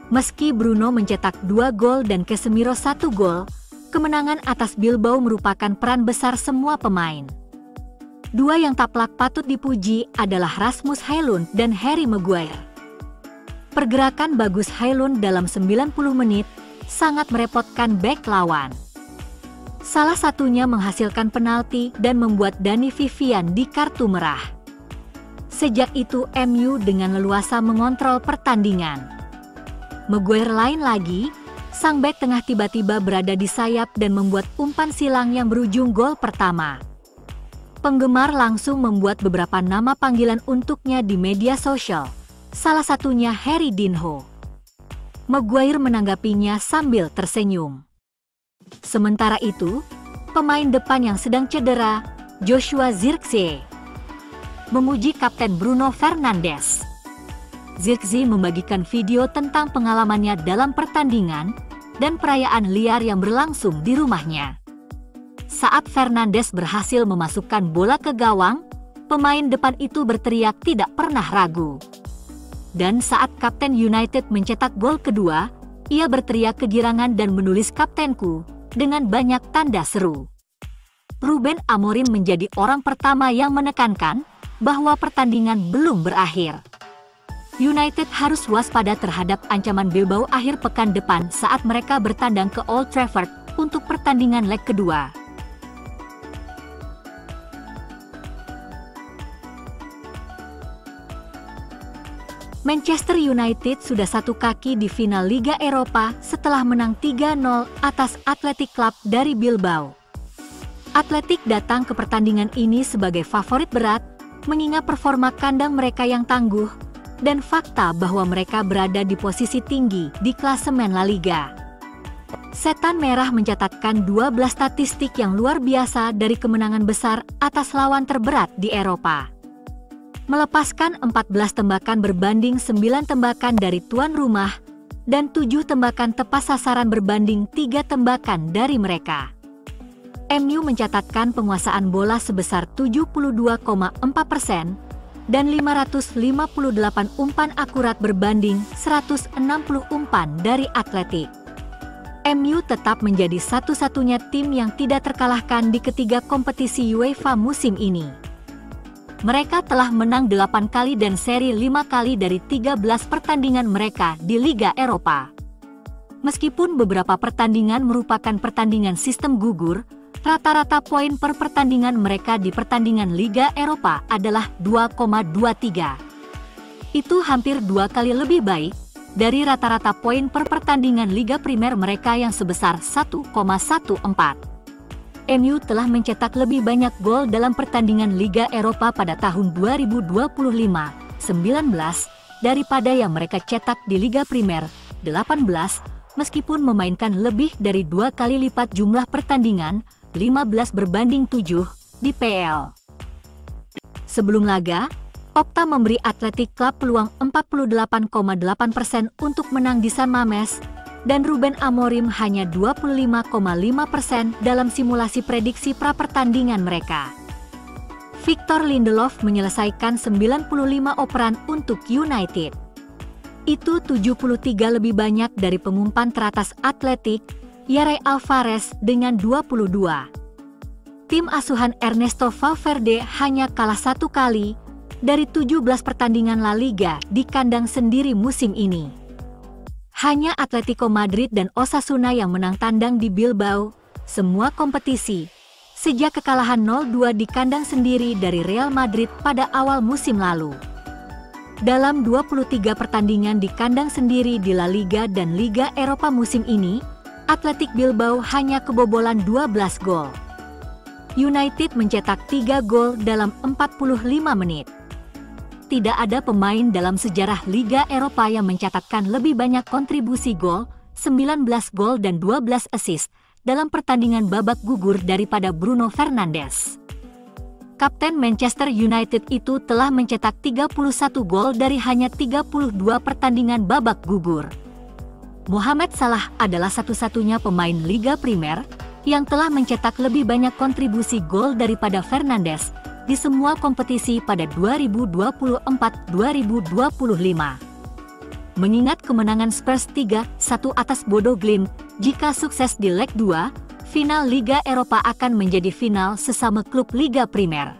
Meski Bruno mencetak 2 gol dan Casemiro 1 gol, kemenangan atas Bilbao merupakan peran besar semua pemain. Dua yang taplak patut dipuji adalah Rasmus Højlund dan Harry Maguire. Pergerakan bagus Højlund dalam 90 menit sangat merepotkan bek lawan. Salah satunya menghasilkan penalti dan membuat Dani Vivian di kartu merah. Sejak itu MU dengan leluasa mengontrol pertandingan. Maguire lain lagi, sang bek tengah tiba-tiba berada di sayap dan membuat umpan silang yang berujung gol pertama. Penggemar langsung membuat beberapa nama panggilan untuknya di media sosial, salah satunya Harry Dinho. Maguire menanggapinya sambil tersenyum. Sementara itu, pemain depan yang sedang cedera, Joshua Zirkzee, memuji Kapten Bruno Fernandes. Zirkzee membagikan video tentang pengalamannya dalam pertandingan dan perayaan liar yang berlangsung di rumahnya. Saat Fernandes berhasil memasukkan bola ke gawang, pemain depan itu berteriak tidak pernah ragu. Dan saat Kapten United mencetak gol kedua, ia berteriak kegirangan dan menulis "Kaptenku" dengan banyak tanda seru. Ruben Amorim menjadi orang pertama yang menekankan bahwa pertandingan belum berakhir. United harus waspada terhadap ancaman Bilbao akhir pekan depan saat mereka bertandang ke Old Trafford untuk pertandingan leg kedua. Manchester United sudah satu kaki di final Liga Eropa setelah menang 3-0 atas Athletic Club dari Bilbao. Athletic datang ke pertandingan ini sebagai favorit berat, mengingat performa kandang mereka yang tangguh, dan fakta bahwa mereka berada di posisi tinggi di klasemen La Liga. Setan Merah mencatatkan 12 statistik yang luar biasa dari kemenangan besar atas lawan terberat di Eropa. Melepaskan 14 tembakan berbanding 9 tembakan dari tuan rumah, dan 7 tembakan tepat sasaran berbanding 3 tembakan dari mereka. MU mencatatkan penguasaan bola sebesar 72,4%, dan 558 umpan akurat berbanding 160 umpan dari Athletic. MU tetap menjadi satu-satunya tim yang tidak terkalahkan di ketiga kompetisi UEFA musim ini. Mereka telah menang 8 kali dan seri 5 kali dari 13 pertandingan mereka di Liga Eropa. Meskipun beberapa pertandingan merupakan pertandingan sistem gugur, rata-rata poin per pertandingan mereka di pertandingan Liga Eropa adalah 2,23. Itu hampir 2 kali lebih baik dari rata-rata poin per pertandingan Liga Primer mereka yang sebesar 1,14. MU telah mencetak lebih banyak gol dalam pertandingan Liga Eropa pada tahun 2025-19 daripada yang mereka cetak di Liga Primer 18, meskipun memainkan lebih dari 2 kali lipat jumlah pertandingan 15 berbanding 7 di PL. Sebelum laga, Opta memberi Athletic Club peluang 48,8% untuk menang di San Mamés, dan Ruben Amorim hanya 25,5% dalam simulasi prediksi pra-pertandingan mereka. Victor Lindelof menyelesaikan 95 operan untuk United. Itu 73 lebih banyak dari pengumpan teratas Athletic, Yare Alvarez dengan 22. Tim asuhan Ernesto Valverde hanya kalah 1 kali dari 17 pertandingan La Liga di kandang sendiri musim ini. Hanya Atletico Madrid dan Osasuna yang menang tandang di Bilbao, semua kompetisi, sejak kekalahan 0-2 di kandang sendiri dari Real Madrid pada awal musim lalu. Dalam 23 pertandingan di kandang sendiri di La Liga dan Liga Eropa musim ini, Athletic Bilbao hanya kebobolan 12 gol. United mencetak 3 gol dalam 45 menit. Tidak ada pemain dalam sejarah Liga Eropa yang mencatatkan lebih banyak kontribusi gol, 19 gol dan 12 assist, dalam pertandingan babak gugur daripada Bruno Fernandes. Kapten Manchester United itu telah mencetak 31 gol dari hanya 32 pertandingan babak gugur. Mohamed Salah adalah satu-satunya pemain Liga Primer yang telah mencetak lebih banyak kontribusi gol daripada Fernandes di semua kompetisi pada 2024-2025. mengingat kemenangan Spurs 3-1 atas Bodo Glimt. Jika sukses di leg 2, final Liga Eropa akan menjadi final sesama klub Liga Primer.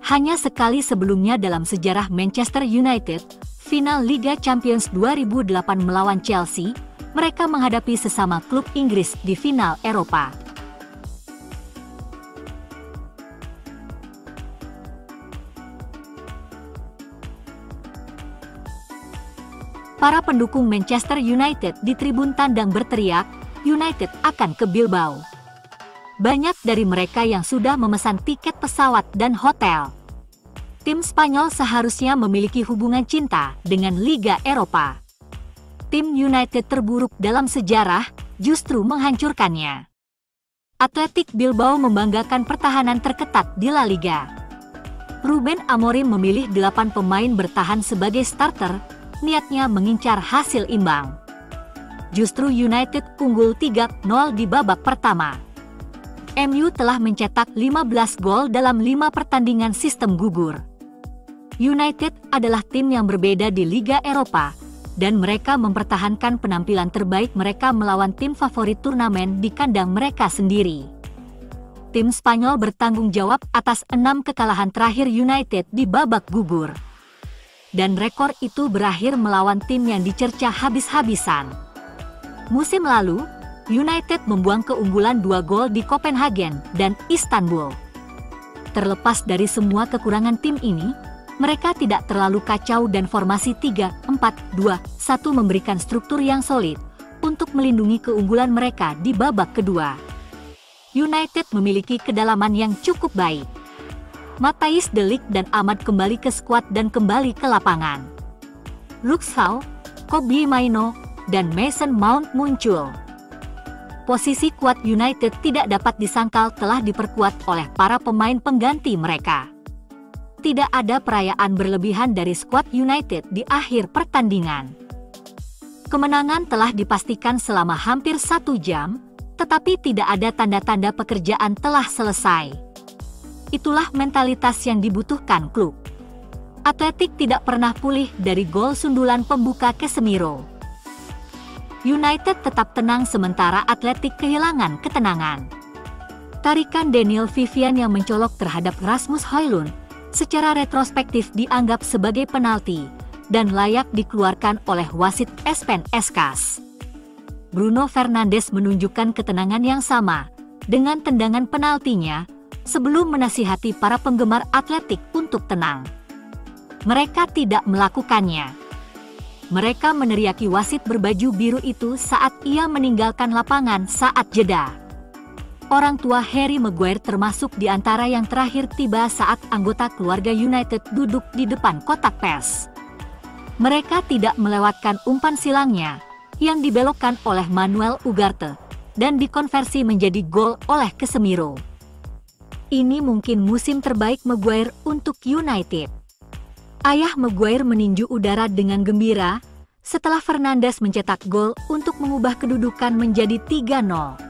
Hanya sekali sebelumnya dalam sejarah Manchester United, final Liga Champions 2008 melawan Chelsea, mereka menghadapi sesama klub Inggris di final Eropa. Para pendukung Manchester United di tribun tandang berteriak, United akan ke Bilbao. Banyak dari mereka yang sudah memesan tiket pesawat dan hotel. Tim Spanyol seharusnya memiliki hubungan cinta dengan Liga Eropa. Tim United terburuk dalam sejarah justru menghancurkannya. Athletic Bilbao membanggakan pertahanan terketat di La Liga. Ruben Amorim memilih 8 pemain bertahan sebagai starter, niatnya mengincar hasil imbang. Justru United unggul 3-0 di babak pertama. MU telah mencetak 15 gol dalam 5 pertandingan sistem gugur. United adalah tim yang berbeda di Liga Eropa, dan mereka mempertahankan penampilan terbaik mereka melawan tim favorit turnamen di kandang mereka sendiri. Tim Spanyol bertanggung jawab atas 6 kekalahan terakhir United di babak gugur. Dan rekor itu berakhir melawan tim yang dicerca habis-habisan. Musim lalu, United membuang keunggulan 2 gol di Copenhagen dan Istanbul. Terlepas dari semua kekurangan tim ini, mereka tidak terlalu kacau dan formasi 3-4-2-1 memberikan struktur yang solid untuk melindungi keunggulan mereka di babak kedua. United memiliki kedalaman yang cukup baik. Matthijs de Ligt dan Ahmad kembali ke skuad dan kembali ke lapangan. Luke Shaw, Kobbie Mainoo, dan Mason Mount muncul. Posisi kuat United tidak dapat disangkal telah diperkuat oleh para pemain pengganti mereka. Tidak ada perayaan berlebihan dari skuad United di akhir pertandingan. Kemenangan telah dipastikan selama hampir 1 jam, tetapi tidak ada tanda-tanda pekerjaan telah selesai. Itulah mentalitas yang dibutuhkan klub. Athletic tidak pernah pulih dari gol sundulan pembuka Casemiro. United tetap tenang sementara Athletic kehilangan ketenangan. Tarikan Daniel Vivian yang mencolok terhadap Rasmus Højlund secara retrospektif dianggap sebagai penalti dan layak dikeluarkan oleh wasit Espen Eskas. Bruno Fernandes menunjukkan ketenangan yang sama dengan tendangan penaltinya sebelum menasihati para penggemar Athletic untuk tenang. Mereka tidak melakukannya. Mereka meneriaki wasit berbaju biru itu saat ia meninggalkan lapangan saat jeda. Orang tua Harry Maguire termasuk di antara yang terakhir tiba saat anggota keluarga United duduk di depan kotak pers. Mereka tidak melewatkan umpan silangnya yang dibelokkan oleh Manuel Ugarte dan dikonversi menjadi gol oleh Casemiro. Ini mungkin musim terbaik Maguire untuk United. Ayah Maguire meninju udara dengan gembira setelah Fernandes mencetak gol untuk mengubah kedudukan menjadi 3-0.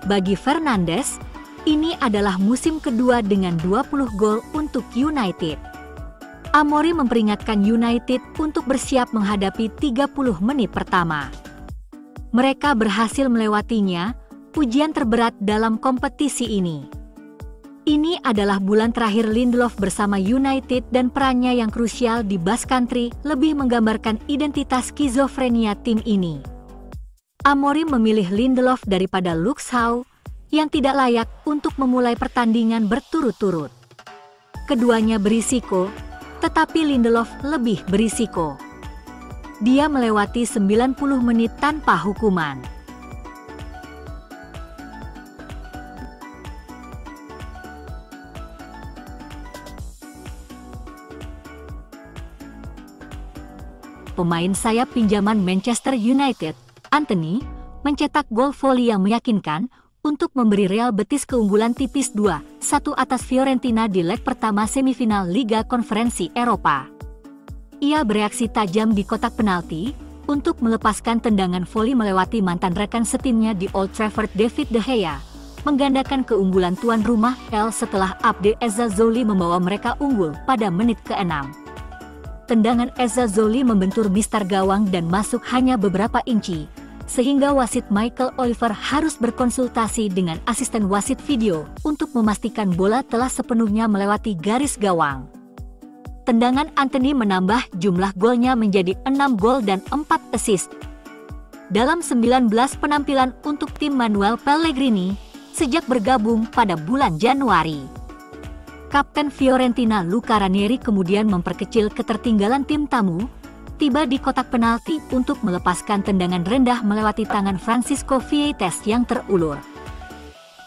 Bagi Fernandes, ini adalah musim kedua dengan 20 gol untuk United. Amorim memperingatkan United untuk bersiap menghadapi 30 menit pertama. Mereka berhasil melewatinya, ujian terberat dalam kompetisi ini. Ini adalah bulan terakhir Lindelof bersama United dan perannya yang krusial di Basque Country lebih menggambarkan identitas skizofrenia tim ini. Amorim memilih Lindelof daripada Luke Shaw yang tidak layak untuk memulai pertandingan berturut-turut. Keduanya berisiko, tetapi Lindelof lebih berisiko. Dia melewati 90 menit tanpa hukuman. Pemain sayap pinjaman Manchester United, Antony, mencetak gol voli yang meyakinkan untuk memberi Real Betis keunggulan tipis 2-1 atas Fiorentina di leg pertama semifinal Liga Konferensi Eropa. Ia bereaksi tajam di kotak penalti untuk melepaskan tendangan voli melewati mantan rekan setimnya di Old Trafford David De Gea, menggandakan keunggulan tuan rumah setelah Abde Ezzazzouli membawa mereka unggul pada menit ke-6. Tendangan Ezzazzouli membentur mistar gawang dan masuk hanya beberapa inci, sehingga wasit Michael Oliver harus berkonsultasi dengan asisten wasit video untuk memastikan bola telah sepenuhnya melewati garis gawang. Tendangan Antony menambah jumlah golnya menjadi 6 gol dan 4 assist dalam 19 penampilan untuk tim Manuel Pellegrini sejak bergabung pada bulan Januari. Kapten Fiorentina Luca Ranieri kemudian memperkecil ketertinggalan tim tamu, tiba di kotak penalti untuk melepaskan tendangan rendah melewati tangan Francisco Vietes yang terulur.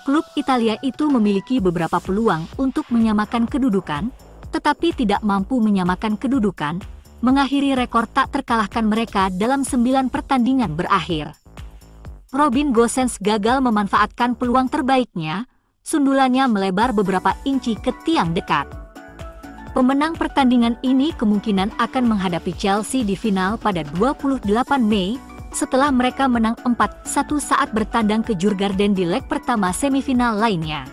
Klub Italia itu memiliki beberapa peluang untuk menyamakan kedudukan, tetapi tidak mampu menyamakan kedudukan, mengakhiri rekor tak terkalahkan mereka dalam 9 pertandingan berakhir. Robin Gosens gagal memanfaatkan peluang terbaiknya, sundulannya melebar beberapa inci ke tiang dekat. Pemenang pertandingan ini kemungkinan akan menghadapi Chelsea di final pada 28 Mei, setelah mereka menang 4-1 saat bertandang ke Djurgården di leg pertama semifinal lainnya.